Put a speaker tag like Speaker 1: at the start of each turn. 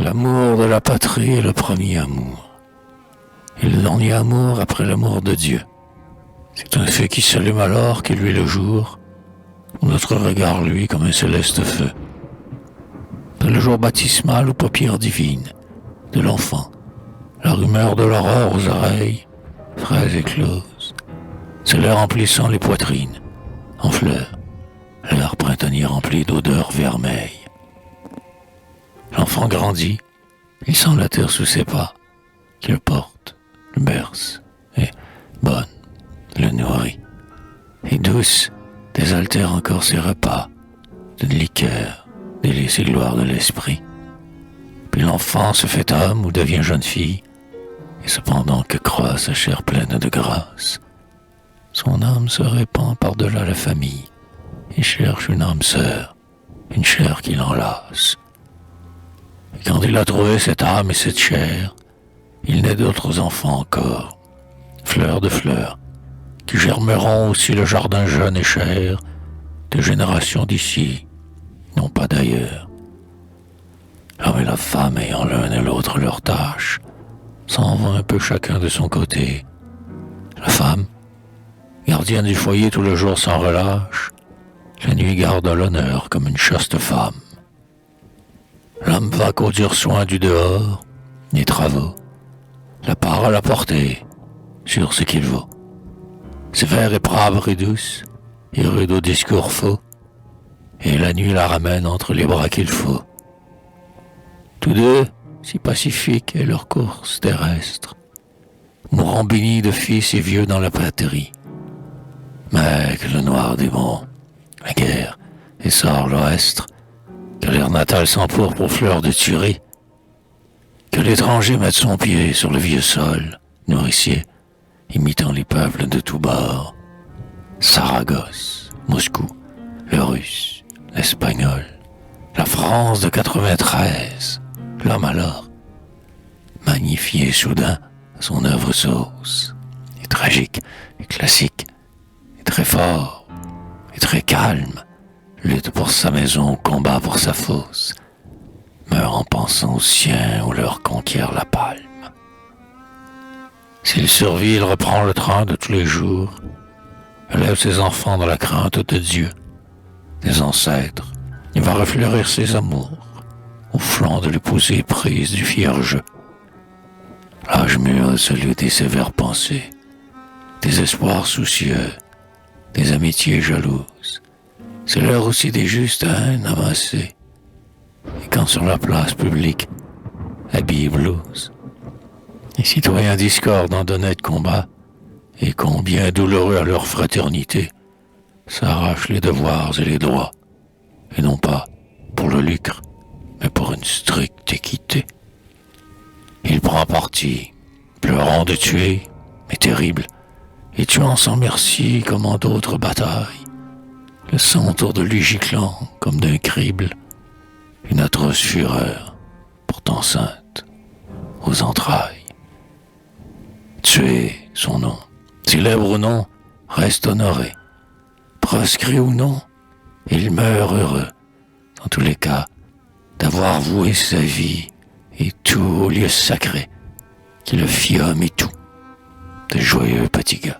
Speaker 1: L'amour de la patrie est le premier amour. Et le dernier amour après l'amour de Dieu. C'est un feu qui s'allume alors qu'il lui est le jour, où notre regard lui comme un céleste feu. C'est le jour baptismal aux paupières divines de l'enfant, la rumeur de l'aurore aux oreilles, fraises écloses. C'est l'air emplissant les poitrines, en fleurs, l'air printanier rempli d'odeurs vermeilles. L'enfant grandit, il sent la terre sous ses pas, qui le porte, le berce, et bonne, le nourrit. Et douce, désaltère encore ses repas, d'une liqueur, délice et gloire de l'esprit. Puis l'enfant se fait homme ou devient jeune fille, et cependant que croît sa chair pleine de grâce, son âme se répand par-delà la famille, et cherche une âme sœur, une chair qui l'enlace. Et quand il a trouvé cette âme et cette chair, il naît d'autres enfants encore, fleurs de fleurs, qui germeront aussi le jardin jeune et cher des générations d'ici, non pas d'ailleurs. L'homme et la femme ayant l'un et l'autre leur tâche, s'en vont un peu chacun de son côté. La femme, gardienne du foyer tout le jour sans relâche, la nuit garde l'honneur comme une chaste femme. L'homme va qu'au dur soin du dehors, des travaux, la parole à portée sur ce qu'il vaut. Sévère et brave et douce, et rude au discours faux, et la nuit la ramène entre les bras qu'il faut. Tous deux, si pacifiques est leur course terrestre, mourant bénis de fils et vieux dans la patrie. Mais que le noir démon, la guerre, essore l'ouest, que l'air natal s'empourpre aux fleurs de tuerie, que l'étranger mette son pied sur le vieux sol, nourricier, imitant les peuples de tous bords, Saragosse, Moscou, le russe, l'espagnol, la France de 93, l'homme alors, magnifié soudain à son œuvre sauce, et tragique, et classique, et très fort, et très calme, lutte pour sa maison, combat pour sa fosse, meurt en pensant aux siens ou leur conquiert la palme. S'il survit, il reprend le train de tous les jours, élève ses enfants dans la crainte de Dieu, des ancêtres, il va refleurir ses amours, au flanc de l'épousée prise du fier jeu. L'âge mûr, celui des sévères pensées, des espoirs soucieux, des amitiés jalouses. C'est l'heure aussi des justes haines amassées. Et quand sur la place publique, habillés blues, les citoyens discordent en d'honnêtes combats, et combien douloureux à leur fraternité, s'arrachent les devoirs et les droits, et non pas pour le lucre, mais pour une stricte équité. Il prend parti, pleurant de tuer, mais terrible, et tuant sans merci comme en d'autres batailles, le sang autour de lui giclant comme d'un crible, une atroce fureur, pourtant sainte, aux entrailles. Tuer, son nom, célèbre ou non, reste honoré. Proscrit ou non, il meurt heureux, dans tous les cas, d'avoir voué sa vie et tout au lieu sacré qui le fit homme et tout, de joyeux petits gars.